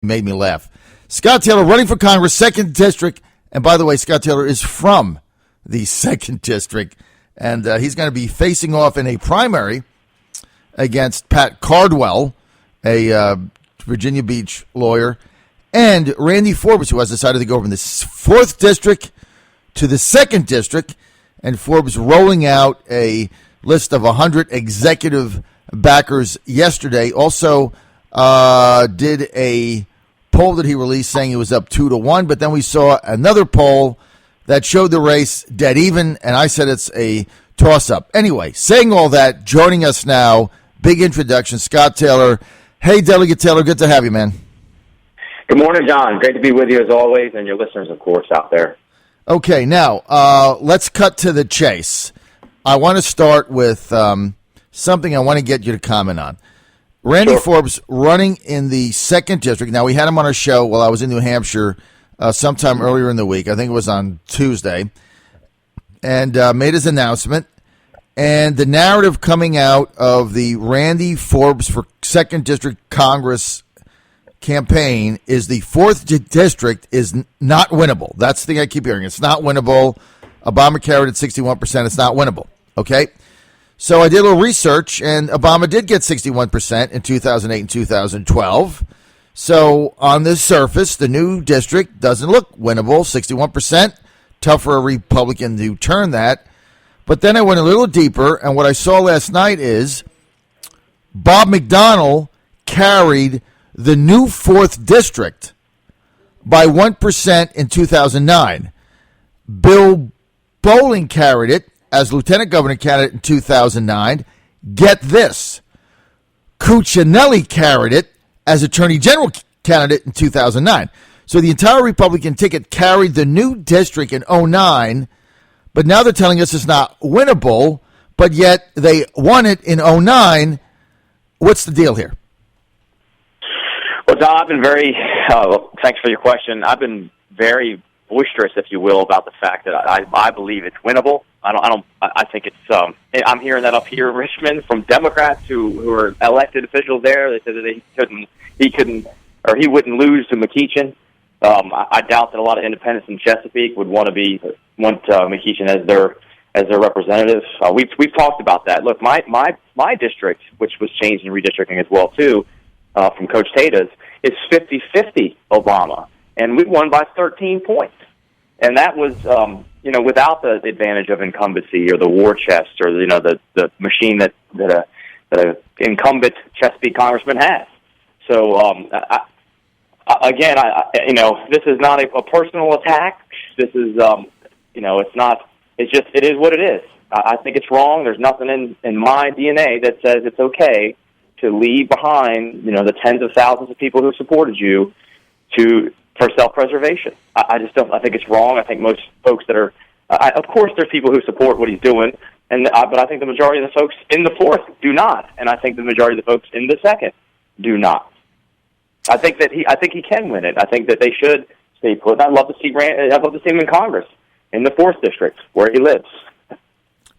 Made me laugh. Scott Taylor running for Congress, 2nd District. And by the way, Scott Taylor is from the 2nd District. And he's going to be facing off in a primary against Pat Cardwell, a Virginia Beach lawyer, and Randy Forbes, who has decided to go from the 4th District to the 2nd District. And Forbes rolling out a list of 100 executive backers yesterday. Also did a poll that he released saying it was up 2-1, but then we saw another poll that showed the race dead even, and I said it's a toss-up. Anyway, saying all that, joining us now, big introduction, Scott Taylor. Hey, Delegate Taylor, good to have you, man. Good morning, John. Great to be with you as always, and your listeners, of course, out there. Okay, now, let's cut to the chase. I want to start with something I want to get you to comment on. Randy Forbes running in the 2nd District. Now, we had him on our show while I was in New Hampshire sometime earlier in the week. I think it was on Tuesday. And made his announcement. And the narrative coming out of the Randy Forbes for 2nd District Congress campaign is the 4th District is not winnable. That's the thing I keep hearing. It's not winnable. Obama carried at 61%. It's not winnable. Okay? So I did a little research, and Obama did get 61% in 2008 and 2012. So on the surface, the new district doesn't look winnable, 61%. Tough for a Republican to turn that. But then I went a little deeper, and what I saw last night is Bob McDonnell carried the new 4th District by 1% in 2009. Bill Bolling carried it as lieutenant governor candidate in 2009. Get this. Cuccinelli carried it as attorney general candidate in 2009. So the entire Republican ticket carried the new district in 2009, but now they're telling us it's not winnable, but yet they won it in 2009. What's the deal here? Well, Don, I've been very, thanks for your question. I've been very boisterous, if you will, about the fact that I believe it's winnable. I think it's, I'm hearing that up here in Richmond from Democrats who are elected officials there. They said that he wouldn't lose to McEachin. I doubt that a lot of independents in Chesapeake would want McEachin as their representative. We've talked about that. Look, my district, which was changed in redistricting as well too, from Coach Tata's, is 50-50 Obama, and we won by 13 points. And that was, without the advantage of incumbency or the war chest or the machine that a incumbent Chesapeake congressman has. So again, this is not a personal attack. This is, it's not. It's just it is what it is. I think it's wrong. There's nothing in my DNA that says it's okay to leave behind, the tens of thousands of people who supported you for self-preservation. I just don't. I think it's wrong. I think most folks that are, of course, there's people who support what he's doing, but I think the majority of the folks in the 4th do not, and I think the majority of the folks in the 2nd do not. I think he can win it. I think that they should stay put. I'd love to see him in Congress in the 4th District where he lives.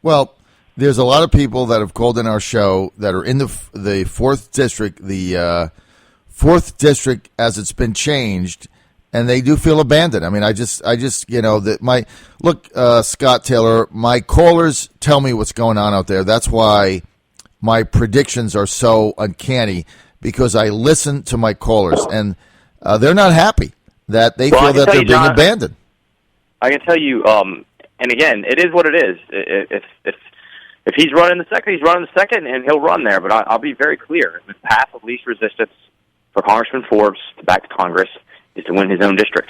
Well, there's a lot of people that have called in our show that are in the 4th District, the 4th District as it's been changed, and they do feel abandoned. I mean, I just Scott Taylor, my callers tell me what's going on out there. That's why my predictions are so uncanny, because I listen to my callers, and they're not happy that they feel that they're being abandoned. I can tell you, and again, it is what it is. If he's running the 2nd, he's running the 2nd, and he'll run there. But I'll be very clear. The path of least resistance for Congressman Forbes back to Congress is to win his own district,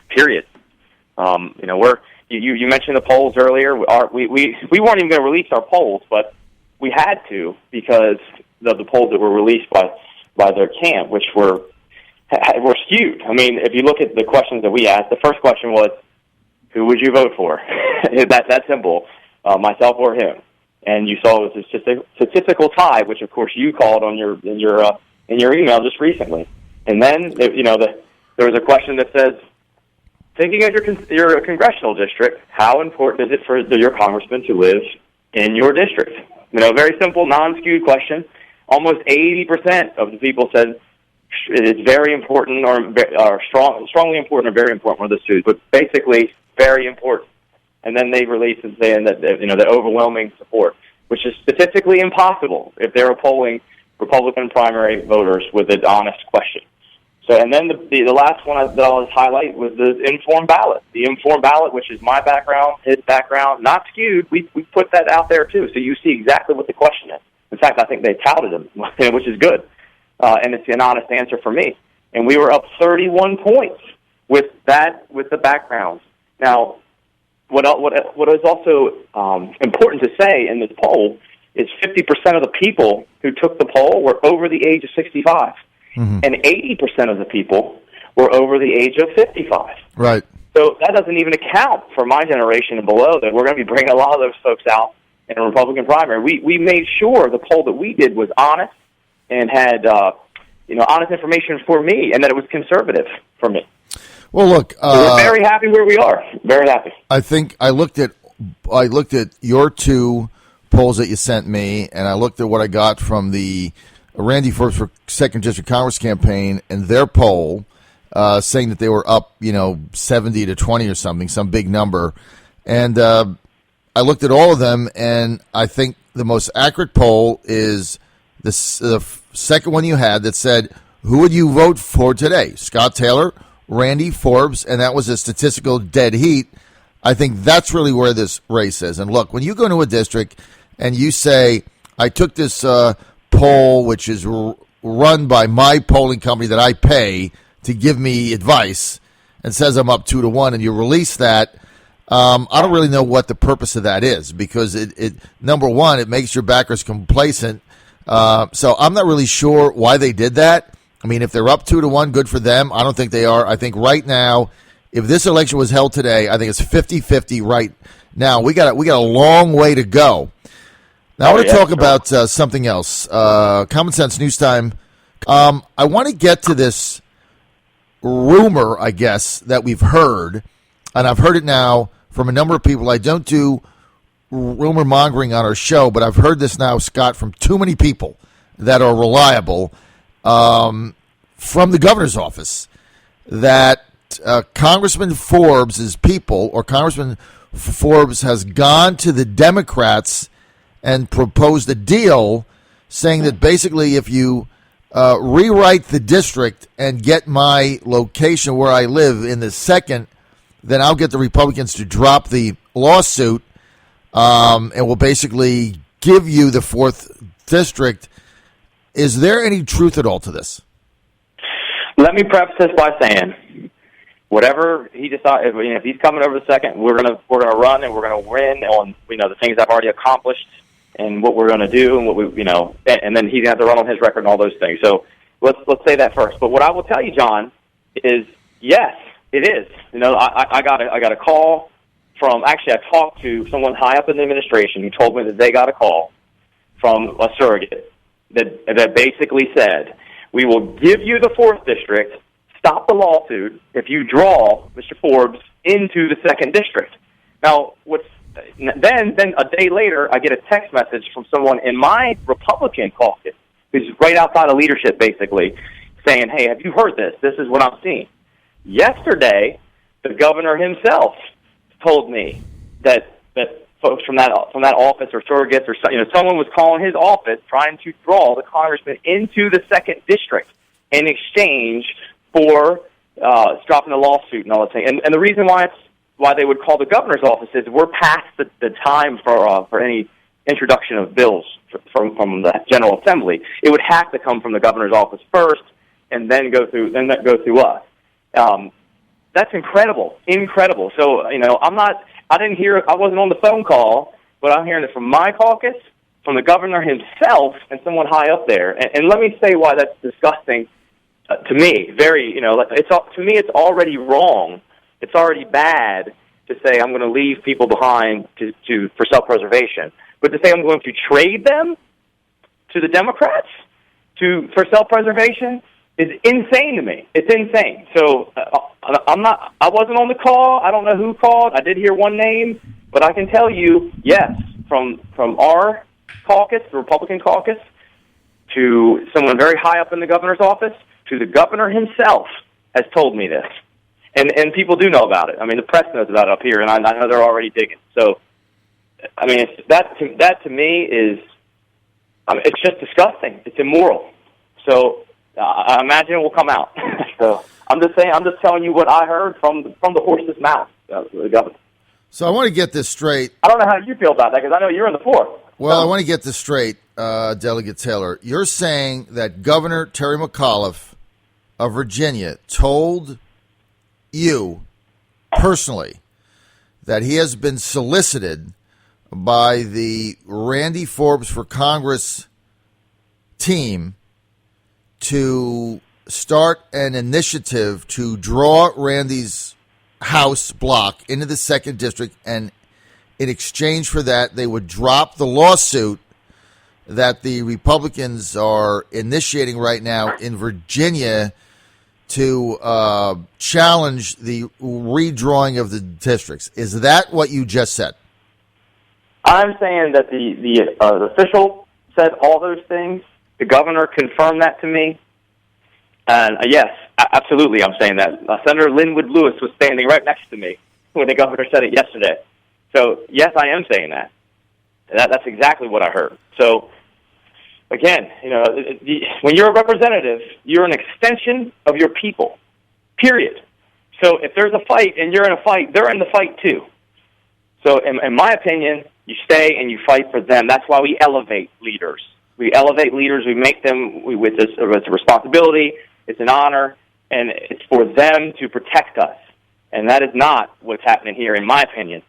period. You mentioned the polls earlier. We weren't even going to release our polls, but we had to because of the polls that were released by their camp, which were skewed. I mean, if you look at the questions that we asked, the first question was, who would you vote for? That's that simple, myself or him. And you saw it was a statistical tie, which of course you called on in your email just recently. And then there was a question that says, thinking of your congressional district, how important is it for your congressman to live in your district? Very simple, non-skewed question. Almost 80% of the people said It's very important, or strongly important, or very important, one of those two. But basically, very important. And then they release and saying that the overwhelming support, which is statistically impossible if they were polling Republican primary voters with an honest question. So, and then the last one that I'll just highlight was the informed ballot. The informed ballot, which is my background, his background, not skewed. We put that out there too, so you see exactly what the question is. In fact, I think they touted them, which is good, and it's an honest answer for me. And we were up 31 points with the backgrounds. Now, what is also important to say in this poll is 50% of the people who took the poll were over the age of 65. Mm-hmm. And 80% of the people were over the age of 55. Right. So that doesn't even account for my generation and below, that we're going to be bringing a lot of those folks out in a Republican primary. We made sure the poll that we did was honest and had honest information for me, and that it was conservative for me. Well, look, we're very happy where we are. Very happy. I think I looked at your two polls that you sent me, and I looked at what I got from the Randy Forbes for 2nd District Congress campaign and their poll, saying that they were up, 70 to 20 or something, some big number. And I looked at all of them, and I think the most accurate poll is the second one you had that said, who would you vote for today? Scott Taylor, Randy Forbes, and that was a statistical dead heat. I think that's really where this race is. And look, when you go into a district and you say, I took this poll, which is run by my polling company that I pay to give me advice, and says I'm up 2-1, and you release that, I don't really know what the purpose of that is, because it number one, it makes your backers complacent. So I'm not really sure why they did that. I mean, if they're up 2-1, good for them. I don't think they are. I think right now, if this election was held today, I think it's 50-50 right now. We got a long way to go. Now, I want to talk about something else. Common Sense News Time. I want to get to this rumor, I guess, that we've heard, and I've heard it now from a number of people. I don't do rumor mongering on our show, but I've heard this now, Scott, from too many people that are reliable, from the governor's office, that Congressman Forbes' people, or Congressman Forbes, has gone to the Democrats and proposed a deal saying that basically if you rewrite the district and get my location where I live in the second, then I'll get the Republicans to drop the lawsuit, and we'll basically give you the 4th district. Is there any truth at all to this? Let me preface this by saying, whatever he decides, if he's coming over the second, we're gonna run and we're gonna win on the things I've already accomplished and what we're gonna do and what and then he's gonna have to run on his record and all those things. So let's say that first. But what I will tell you, John, is yes, it is. I got a call from, actually I talked to someone high up in the administration who told me that they got a call from a surrogate that basically said, we will give you the 4th district, stop the lawsuit, if you draw Mr. Forbes into the 2nd district. Now, then a day later, I get a text message from someone in my Republican caucus, who's right outside of leadership, basically, saying, hey, have you heard this? This is what I'm seeing. Yesterday, the governor himself told me that folks from that office, or surrogates, or someone was calling his office trying to draw the congressman into the 2nd district in exchange for dropping the lawsuit and all that thing. And the reason why they would call the governor's office is we're past the time for any introduction of bills from the General Assembly. It would have to come from the governor's office first, and then go through us. That's incredible. So I wasn't on the phone call, but I'm hearing it from my caucus, from the governor himself, and someone high up there. And let me say why that's disgusting to me. To me, it's already wrong. It's already bad to say I'm going to leave people behind for self-preservation. But to say I'm going to trade them to the Democrats for self-preservation is insane to me. It's insane. So I wasn't on the call. I don't know who called. I did hear one name, but I can tell you, yes, from our caucus, the Republican caucus, to someone very high up in the governor's office, to the governor himself has told me this. And people do know about it. I mean, the press knows about it up here, and I know they're already digging. So, I mean, that to me is, I mean, it's just disgusting. It's immoral. So I imagine it will come out. So I'm just telling you what I heard from the horse's mouth, the governor. So I want to get this straight. I don't know how you feel about that because I know you're in the floor. Well, I want to get this straight, Delegate Taylor. You're saying that Governor Terry McAuliffe of Virginia told you personally that he has been solicited by the Randy Forbes for Congress team to start an initiative to draw Randy's House block into the 2nd District, and in exchange for that, they would drop the lawsuit that the Republicans are initiating right now in Virginia to challenge the redrawing of the districts. Is that what you just said? I'm saying that the official said all those things. The governor confirmed that to me. And yes, absolutely, I'm saying that. Senator Linwood Lewis was standing right next to me when the governor said it yesterday. So, yes, I am saying that. That's exactly what I heard. So, again, you know, when you're a representative, you're an extension of your people, period. So if there's a fight and you're in a fight, they're in the fight too. So in my opinion, you stay and you fight for them. That's why we elevate leaders. We elevate leaders. We make them with this. It's a responsibility. It's an honor, and it's for them to protect us. And that is not what's happening here, in my opinion.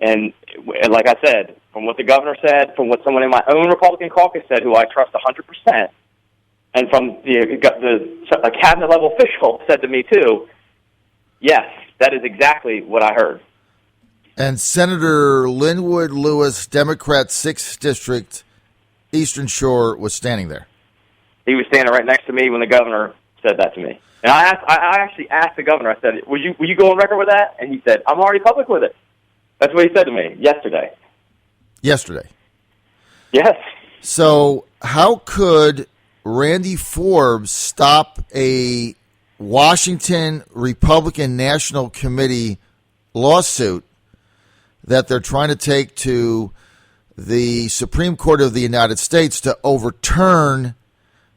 And like I said, from what the governor said, from what someone in my own Republican caucus said, who I trust 100%, and from the cabinet-level official said to me, too, yes, that is exactly what I heard. And Senator Linwood Lewis, Democrat, 6th District, Eastern Shore, was standing there. He was standing right next to me when the governor said that to me. And I actually asked the governor, I said, will you go on record with that? And he said, I'm already public with it. That's what he said to me yesterday. Yesterday? Yes. So how could Randy Forbes stop a Washington Republican National Committee lawsuit that they're trying to take to the Supreme Court of the United States to overturn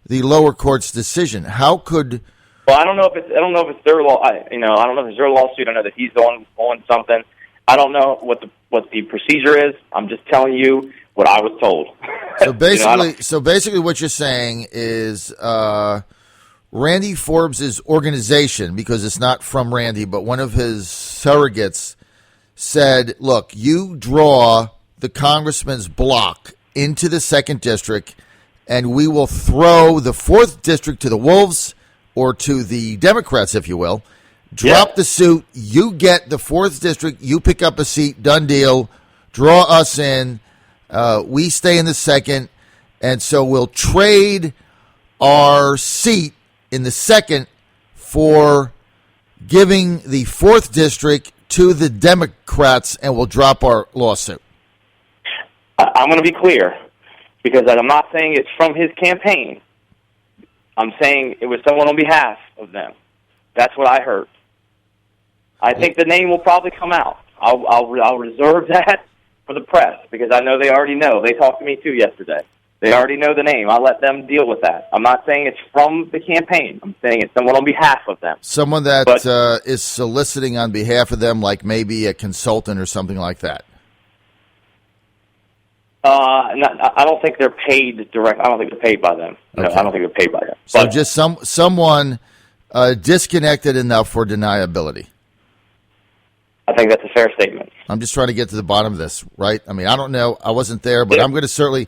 the lower court's decision? How could? Well, I don't know if it's their law. I don't know if it's their lawsuit. I know that he's on something. I don't know what the procedure is. I'm just telling you what I was told. So basically, what you're saying is Randy Forbes' organization, because it's not from Randy, but one of his surrogates, said, "Look, you draw the congressman's block into the 2nd District, and we will throw the 4th District to the wolves, or to the Democrats, if you will. Drop the suit. You get the 4th District. You pick up a seat. Done deal. Draw us in. We stay in the 2nd. And so we'll trade our seat in the 2nd for giving the 4th District to the Democrats, and we'll drop our lawsuit." I'm going to be clear, because I'm not saying it's from his campaign. I'm saying it was someone on behalf of them. That's what I heard. I think the name will probably come out. I'll reserve that for the press, because I know they already know. They talked to me, too, yesterday. They already know the name. I'll let them deal with that. I'm not saying it's from the campaign. I'm saying it's someone on behalf of them. Someone that is soliciting on behalf of them, like maybe a consultant or something like that. I don't think they're paid direct. I don't think they're paid by them. Okay. No, I don't think they're paid by them. So just someone disconnected enough for deniability. I think that's a fair statement. I'm just trying to get to the bottom of this, right? I mean, I don't know. I wasn't there, but I'm going to certainly,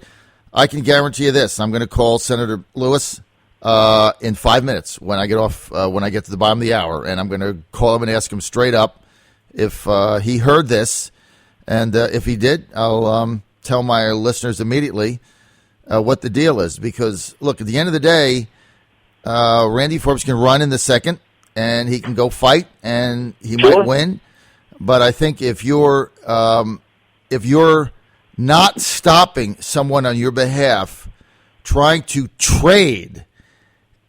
I can guarantee you this. I'm going to call Senator Lewis in 5 minutes when I get off, when I get to the bottom of the hour, and I'm going to call him and ask him straight up if he heard this, and if he did, I'll tell my listeners immediately what the deal is. Because, look, at the end of the day, Randy Forbes can run in the 2nd, and he can go fight, and he might win. But I think if you're not stopping someone on your behalf trying to trade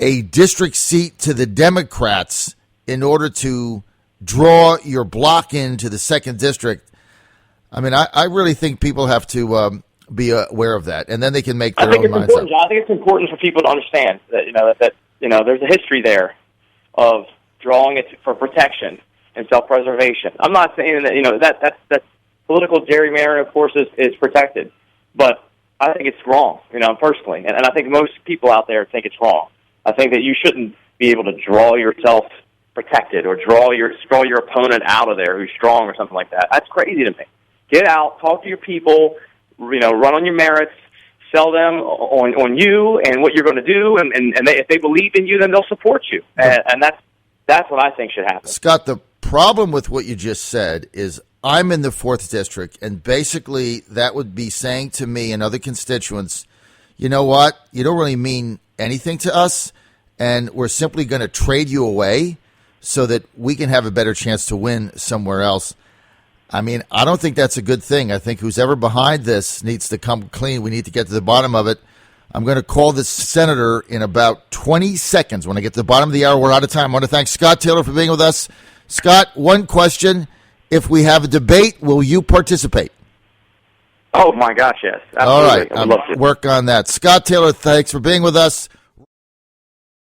a district seat to the Democrats in order to draw your block into the 2nd district. I mean, I really think people have to be aware of that, and then they can make their own minds up. I think it's important for people to understand that there's a history there of drawing it for protection and self-preservation. I'm not saying that that's political gerrymandering, of course, is protected, but I think it's wrong, personally, and I think most people out there think it's wrong. I think that you shouldn't be able to draw yourself protected or draw your opponent out of there who's strong or something like that. That's crazy to me. Get out, talk to your people, run on your merits, sell them on you and what you're going to do, and if they believe in you, then they'll support you, and that's what I think should happen. Scott, the problem with what you just said is I'm in the 4th district, and basically that would be saying to me and other constituents, you know what, you don't really mean anything to us, and we're simply going to trade you away so that we can have a better chance to win somewhere else. I mean, I don't think that's a good thing. I think who's ever behind this needs to come clean. We need to get to the bottom of it. I'm going to call this senator in about 20 seconds. When I get to the bottom of the hour, we're out of time. I want to thank Scott Taylor for being with us. Scott, one question. If we have a debate, will you participate? Oh, my gosh, yes. Absolutely. All right. I'll work on that. Scott Taylor, thanks for being with us.